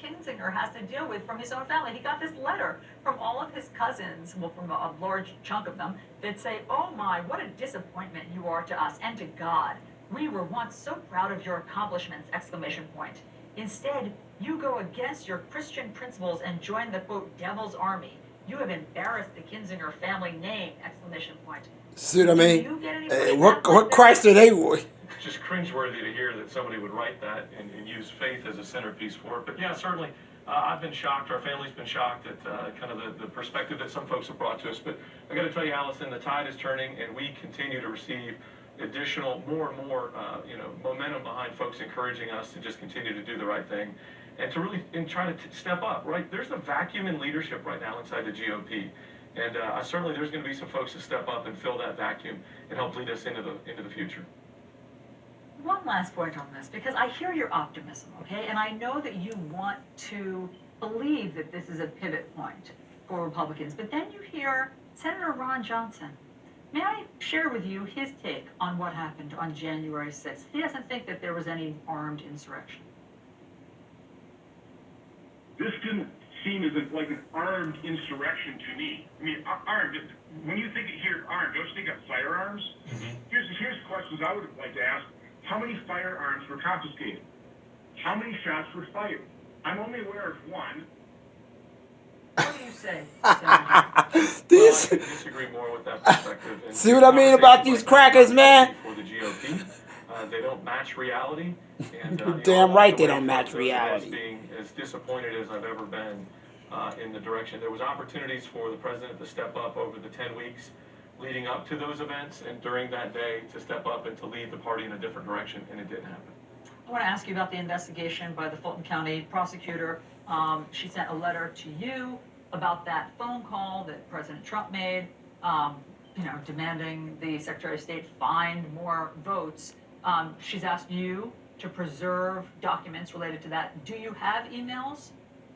Kinzinger has to deal with from his own family. He got this letter from all of his cousins, well, from a large chunk of them, that say, oh my, what a disappointment you are to us and to God. We were once so proud of your accomplishments, exclamation point. Instead, you go against your Christian principles and join the, quote, devil's army. You have embarrassed the Kinzinger family name, exclamation point. See what I mean? Do you get any What Christ are they? It's just cringeworthy to hear that somebody would write that and use faith as a centerpiece for it. But yeah, certainly, I've been shocked. Our family's been shocked at kind of the perspective that some folks have brought to us. But I got to tell you, Allison, the tide is turning, and we continue to receive additional, more and more, momentum behind folks encouraging us to just continue to do the right thing and to really try to step up. Right, there's a vacuum in leadership right now inside the GOP. And certainly there's going to be some folks to step up and fill that vacuum and help lead us into the future. One last point on this, because I hear your optimism, okay? And I know that you want to believe that this is a pivot point for Republicans. But then you hear Senator Ron Johnson. May I share with you his take on what happened on January 6th? He doesn't think that there was any armed insurrection. This didn't seem as if like an armed insurrection to me. I mean, armed, when you hear armed, don't you think of firearms? Mm-hmm. Here's questions I would like to ask. How many firearms were confiscated? How many shots were fired? I'm only aware of one. What do you say? I disagree more with that perspective. And see what I mean about these crackers, man? For the GOP, they don't match reality. And, you're damn right they don't match reality. Being as disappointed as I've ever been in the direction. There was opportunities for the president to step up over the 10 weeks leading up to those events and during that day to step up and to lead the party in a different direction, and it didn't happen. I want to ask you about the investigation by the Fulton County prosecutor. She sent a letter to you about that phone call that President Trump made, demanding the Secretary of State find more votes. She's asked you to preserve documents related to that. Do you have emails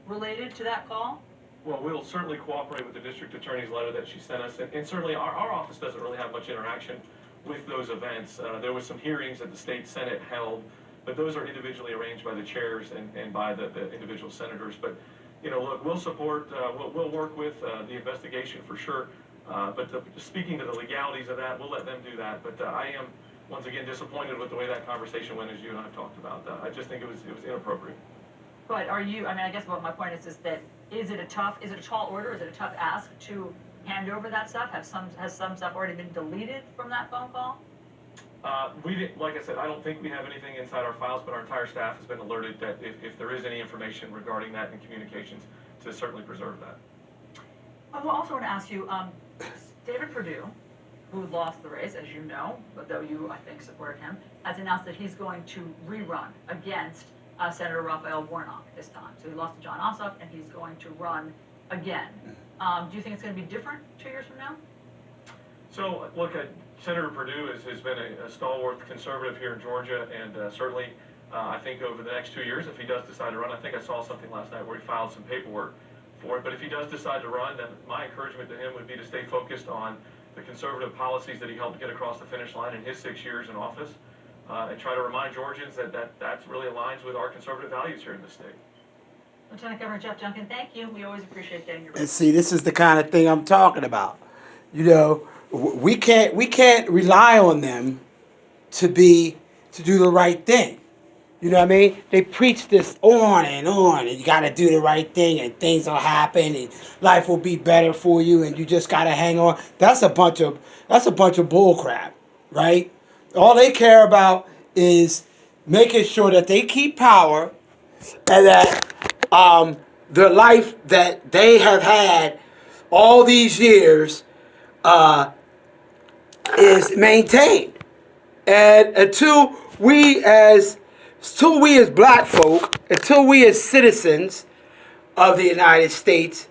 related to that call? Well, we'll certainly cooperate with the district attorney's letter that she sent us, and certainly our office doesn't really have much interaction with those events. There was some hearings that the state Senate held, but those are individually arranged by the chairs and by the individual senators. But, look, we'll support, we'll work with the investigation for sure, but speaking to the legalities of that, we'll let them do that. But I am, once again, disappointed with the way that conversation went, as you and I have talked about. I just think it was inappropriate. But are you, I guess what my point is that, is it a tall order? Is it a tough ask to hand over that stuff? Has some stuff already been deleted from that phone call? We didn't, like I said, I don't think we have anything inside our files, but our entire staff has been alerted that if there is any information regarding that in communications, to certainly preserve that. I also want to ask you, David Perdue, who lost the race, as you know, but though you, I think, supported him, has announced that he's going to rerun against Senator Raphael Warnock this time. So he lost to John Ossoff, and he's going to run again. Do you think it's going to be different 2 years from now? So, look, Senator Perdue has been a stalwart conservative here in Georgia, and certainly I think over the next 2 years, if he does decide to run, I think I saw something last night where he filed some paperwork for it. But if he does decide to run, then my encouragement to him would be to stay focused on the conservative policies that he helped get across the finish line in his 6 years in office. And try to remind Georgians that really aligns with our conservative values here in the state. Lieutenant Governor Jeff Duncan, thank you. We always appreciate getting your. And see, this is the kind of thing I'm talking about. We can't rely on them to do the right thing. You know what I mean? They preach this on, and you got to do the right thing, and things will happen, and life will be better for you, and you just got to hang on. That's a bunch of bull crap, right? All they care about is making sure that they keep power and that the life that they have had all these years is maintained. And until we as black folk, until we as citizens of the United States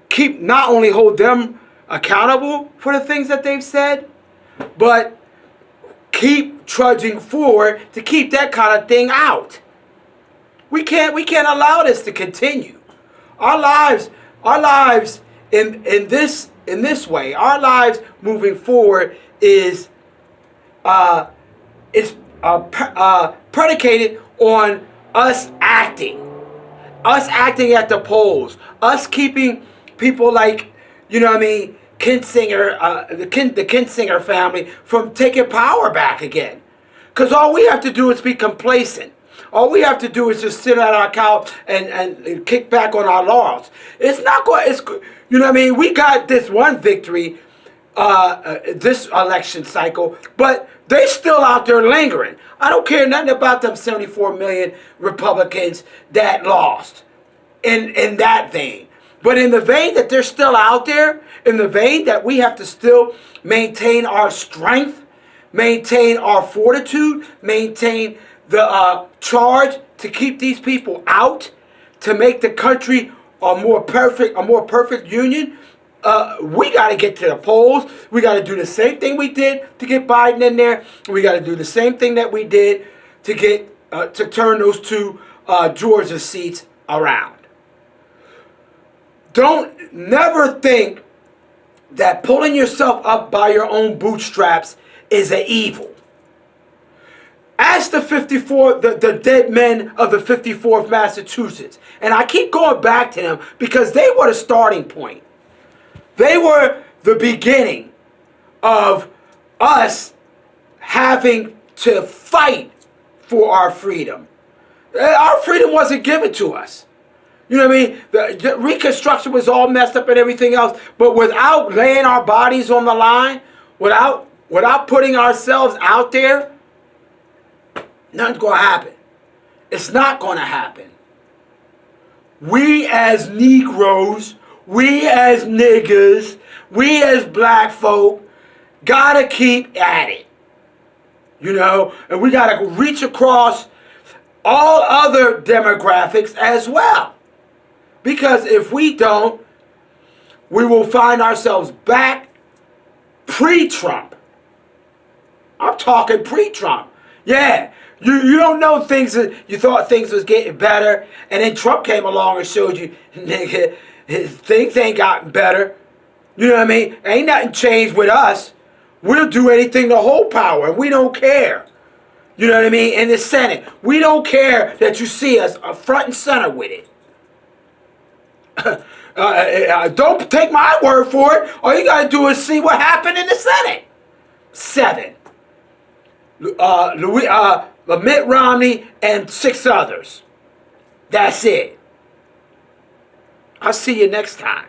keep not only hold them accountable for the things that they've said, but keep trudging forward to keep that kind of thing out. We can't allow this to continue. Our lives in this way, our lives moving forward is predicated on us acting at the polls, us keeping people like, you know what I mean, Kinzinger, the Kinzinger family from taking power back again. Because all we have to do is be complacent. All we have to do is just sit on our couch and kick back on our laurels. It's not going. It's, you know what I mean. We got this one victory, this election cycle, but they still out there lingering. I don't care nothing about them 74 million Republicans that lost. In that vein, but in the vein that they're still out there, in the vein that we have to still maintain our strength, maintain our fortitude, maintain the charge to keep these people out, to make the country a more perfect union. We got to get to the polls. We got to do the same thing we did to get Biden in there. We got to do the same thing that we did to get to turn those two Georgia seats around. Don't never think that pulling yourself up by your own bootstraps is an evil. Ask the dead men of the 54th Massachusetts. And I keep going back to them because they were the starting point. They were the beginning of us having to fight for our freedom. Our freedom wasn't given to us. You know what I mean? The Reconstruction was all messed up and everything else, but without laying our bodies on the line, without putting ourselves out there, nothing's going to happen. It's not going to happen. We as Negroes, we as niggas, we as black folk, gotta keep at it. You know, and we gotta reach across all other demographics as well. Because if we don't, we will find ourselves back pre-Trump. I'm talking pre-Trump. Yeah, you don't know things, you thought things was getting better, and then Trump came along and showed you, nigga, things ain't gotten better. You know what I mean? Ain't nothing changed with us. We'll do anything to hold power, and we don't care. You know what I mean? In the Senate, we don't care that you see us front and center with it. Don't take my word for it. All you got to do is see what happened in the Senate. 7. Mitt Romney and 6 others. That's it. I'll see you next time.